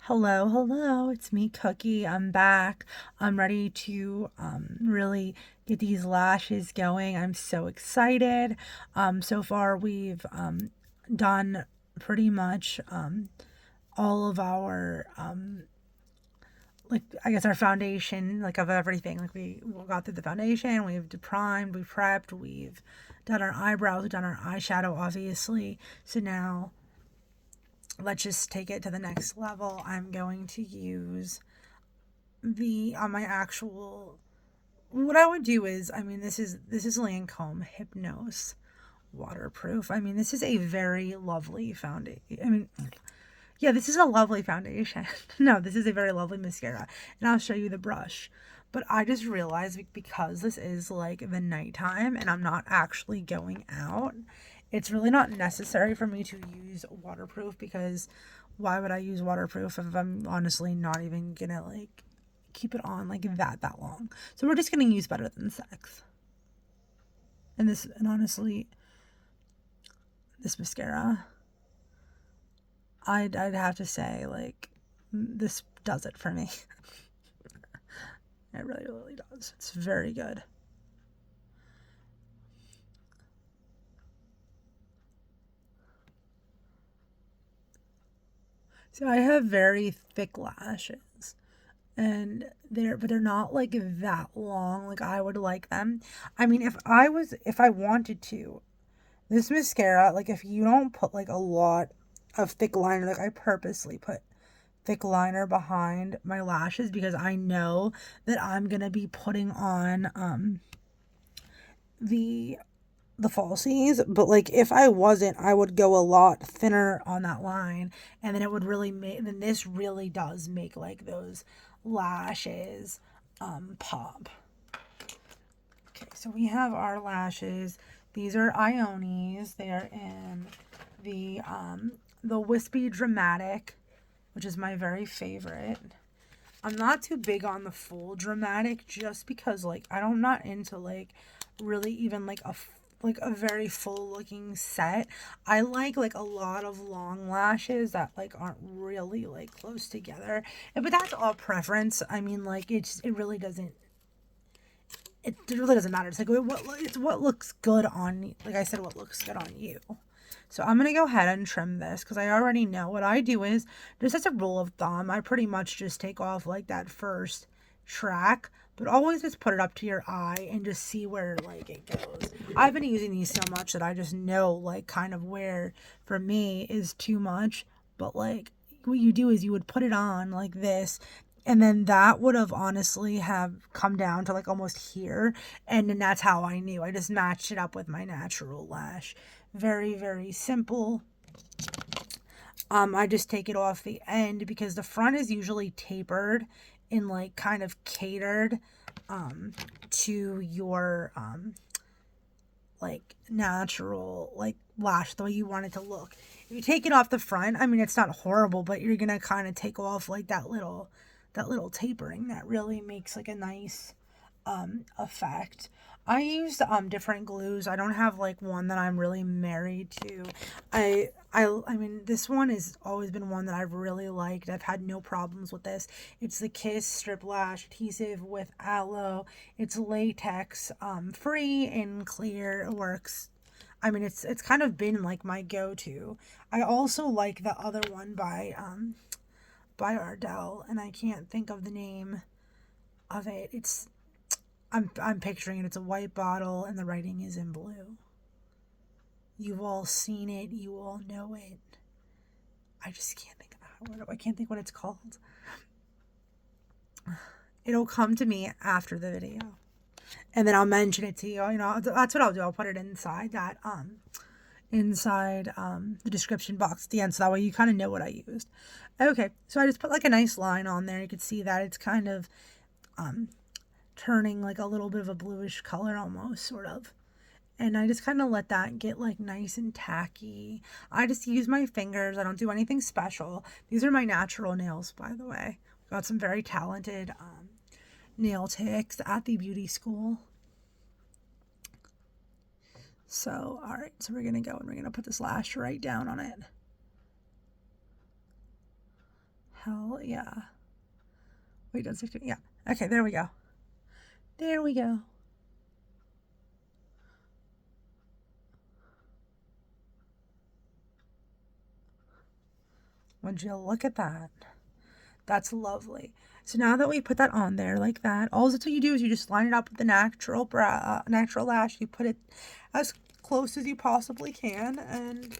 Hello, hello. It's me, Cookie. I'm back. I'm ready to really get these lashes going. I'm so excited. So far, we've done pretty much all of our like I guess our foundation, like of everything. Like we got through the foundation, we've primed, we've prepped, we've done our eyebrows, we've done our eyeshadow, obviously. So now let's just take it to the next level. I'm going to use the on my actual what I would do is, this is Lancome Hypnose waterproof. This is a very lovely foundation. Yeah, this is a lovely foundation. No, this is a very lovely mascara. And I'll show you the brush. But I just realized because this is like the nighttime and I'm not actually going out, it's really not necessary for me to use waterproof because why would I use waterproof if I'm honestly not even gonna like keep it on like that long? So we're just gonna use Better Than Sex. And honestly, this mascara, I'd have to say like this does it for me. It really, really does. It's very good. So I have very thick lashes and they're not like that long like I would like them. If I wanted to, this mascara, like if you don't put like a lot of thick liner, like I purposely put thick liner behind my lashes because I know that I'm gonna be putting on the falsies, but like if I wasn't, I would go a lot thinner on that line, and then it would really make. Then this really does make like those lashes pop. Okay, so we have our lashes. These are Ionis. They are in the wispy dramatic, which is my very favorite. I'm not too big on the full dramatic just because like I'm not into like really even like a very full looking set. I like a lot of long lashes that like aren't really like close together. But that's all preference. It really doesn't matter. It's like it's what looks good on, like I said, what looks good on you. So I'm going to go ahead and trim this because I already know what I do is, just as a rule of thumb, I pretty much just take off like that first track, but always just put it up to your eye and just see where like it goes. I've been using these so much that I just know like kind of where for me is too much, but like what you do is you would put it on like this, and then that would have honestly have come down to like almost here, and then that's how I knew. I just matched it up with my natural lash. Very, very simple. I just take it off the end because the front is usually tapered and like kind of catered to your like natural like lash, the way you want it to look. If you take it off the front, it's not horrible, but you're gonna kind of take off like that little tapering that really makes like a nice effect. I use different glues. I don't have like one that I'm really married to. This one has always been one that I've really liked. I've had no problems with this. It's the Kiss Strip Lash Adhesive with aloe. It's latex free and clear. It works. It's kind of been like my go-to. I also like the other one by Ardell, and I can't think of the name of it. I'm picturing it. It's a white bottle and the writing is in blue. You've all seen it. You all know it. I just can't think of it. I can't think what it's called. It'll come to me after the video, and then I'll mention it to you. That's what I'll do. I'll put it inside the description box at the end, so that way you kind of know what I used. Okay, so I just put like a nice line on there. You can see that it's kind of turning like a little bit of a bluish color almost, sort of. And I just kind of let that get like nice and tacky. I just use my fingers. I don't do anything special. These are my natural nails, by the way. Got some very talented nail techs at the beauty school. So, all right. So we're going to go and we're going to put this lash right down on it. Hell yeah. Wait, that's 16. Yeah. Okay, there we go. There we go. Would you look at that? That's lovely. So now that we put that on there like that, all that you do is you just line it up with the natural lash. You put it as close as you possibly can, and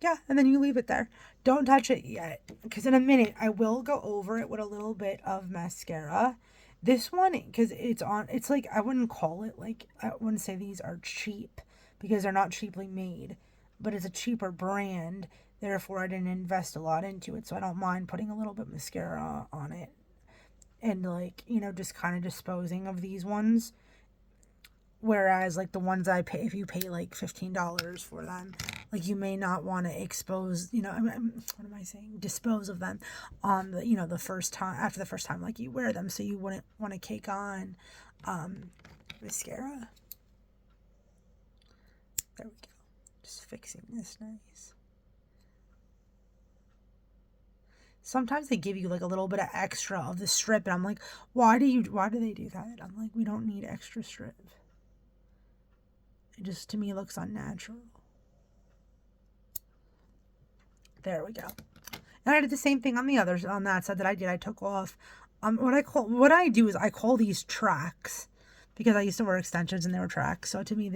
yeah, and then you leave it there. Don't touch it yet, because in a minute I will go over it with a little bit of mascara. This one, because it's like, I wouldn't call it like, I wouldn't say these are cheap, because they're not cheaply made, but it's a cheaper brand. Therefore, I didn't invest a lot into it, so I don't mind putting a little bit mascara on it. And like, just kind of disposing of these ones. Whereas like the ones I pay, if you pay like $15 for them, like you may not want to expose, what am I saying? Dispose of them on the, the first time, after the first time, like you wear them. So you wouldn't want to cake on mascara. There we go. Just fixing this nice. Sometimes they give you like a little bit of extra of the strip, and I'm like, why do they do that? I'm like, we don't need extra strip. It just, to me, looks unnatural. There we go. And I did the same thing on that side that I did. I took off, what I do is I call these tracks, because I used to wear extensions and they were tracks. So to me,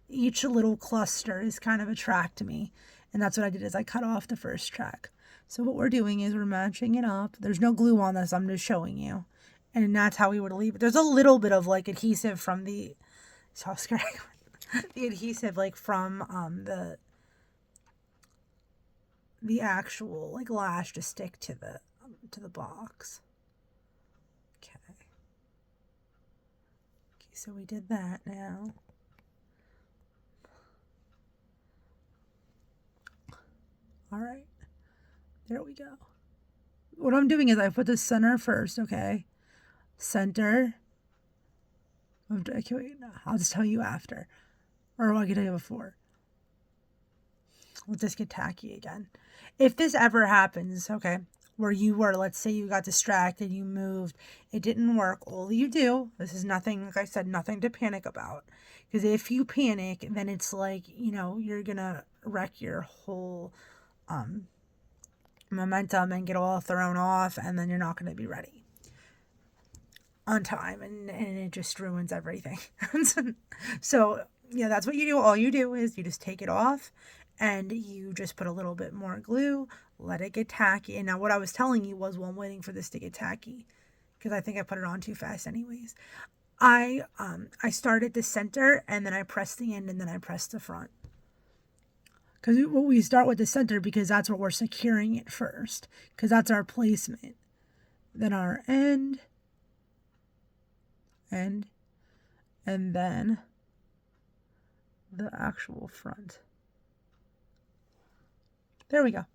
each little cluster is kind of a track to me. And that's what I did, is I cut off the first track. So what we're doing is we're matching it up. There's no glue on this. I'm just showing you. And that's how we would leave it. There's a little bit of like adhesive from the, so scared. The adhesive like from the actual like lash to stick to the box. Okay. So we did that now. All right. There we go. What I'm doing is I put the center first, okay? Center. Okay, wait, I'll just tell you after. Or I can tell you before. Let this get tacky again. If this ever happens, okay, where you were, let's say you got distracted, you moved, it didn't work, all you do, this is nothing, like I said, nothing to panic about. Because if you panic, then it's like, you're going to wreck your whole momentum and get all thrown off, and then you're not going to be ready on time, and it just ruins everything. So yeah, that's what you do. All you do is you just take it off, and you just put a little bit more glue, let it get tacky. And now what I was telling you was, while I'm waiting for this to get tacky, because I think I put it on too fast anyways, I start at the center, and then I press the end, and then I press the front. Because we start with the center, because that's where we're securing it first, because that's our placement. Then our end, and then the actual front. There we go.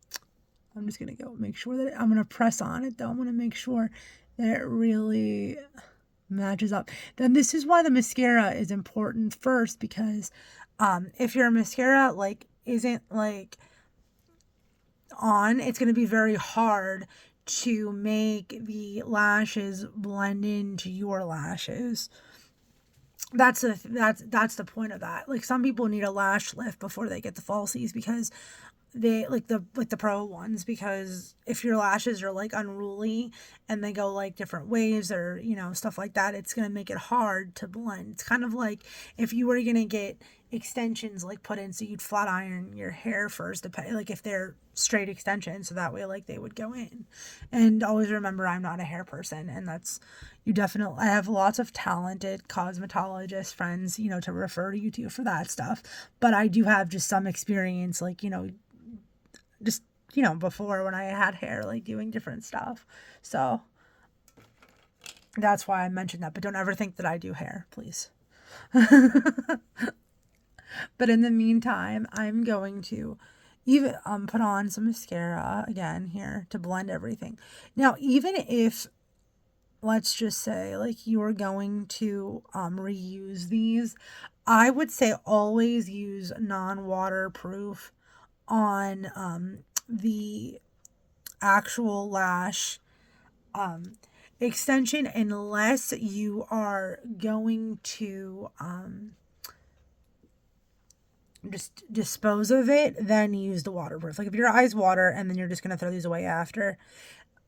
I'm just going to go make sure that I'm going to press on it, though. I'm going to make sure that it really matches up. Then this is why the mascara is important first, because if your mascara like isn't like on, it's going to be very hard to make the lashes blend into your lashes. That's the point of that. Like, some people need a lash lift before they get the falsies, because they like the pro ones, because if your lashes are like unruly and they go like different ways, or stuff like that, it's gonna make it hard to blend. It's kind of like if you were gonna get extensions like put in, so you'd flat iron your hair first, like if they're straight extensions, so that way like they would go in. And always remember, I'm not a hair person, and that's, I have lots of talented cosmetologist friends, to refer to you to for that stuff, but I do have just some experience, like, just, before, when I had hair, like doing different stuff. So that's why I mentioned that, but don't ever think that I do hair, please. But in the meantime, I'm going to even put on some mascara again here to blend everything. Now, even if, let's just say, like, you're going to reuse these, I would say always use non-waterproof on the actual lash extension unless you are going to just dispose of it, then use the waterproof. Like if your eyes water and then you're just gonna throw these away after,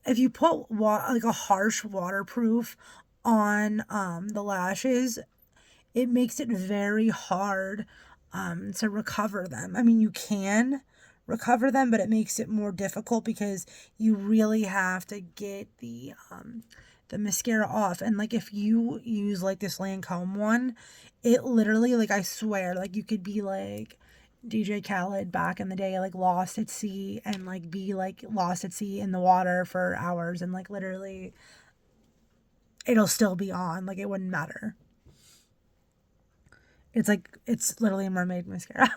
if you put like a harsh waterproof on the lashes, it makes it very hard to recover them. I mean, you can recover them, but it makes it more difficult because you really have to get the mascara off. And like if you use like this Lancome one, it literally, like, I swear, like you could be like DJ Khaled back in the day, like lost at sea, and like be like lost at sea in the water for hours, and like literally it'll still be on, like it wouldn't matter. It's like, it's literally a mermaid mascara.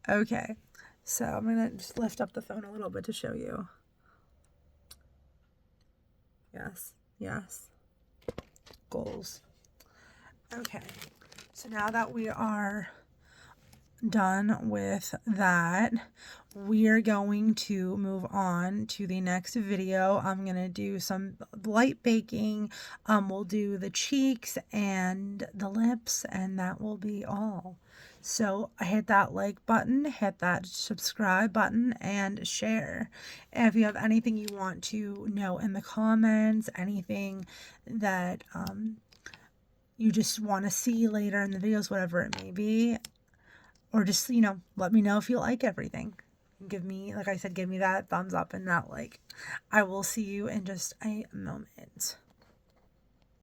Okay, so I'm gonna just lift up the phone a little bit to show you. Yes, yes. Goals. Okay, so now that we are done with that, we're going to move on to the next video. I'm gonna do some light baking. We'll do the cheeks and the lips, and that will be all. So hit that like button, hit that subscribe button, and share. If you have anything you want to know in the comments, anything that you just want to see later in the videos, whatever it may be, or just, let me know if you like everything. Give me, like I said, give me that thumbs up and that like. I will see you in just a moment.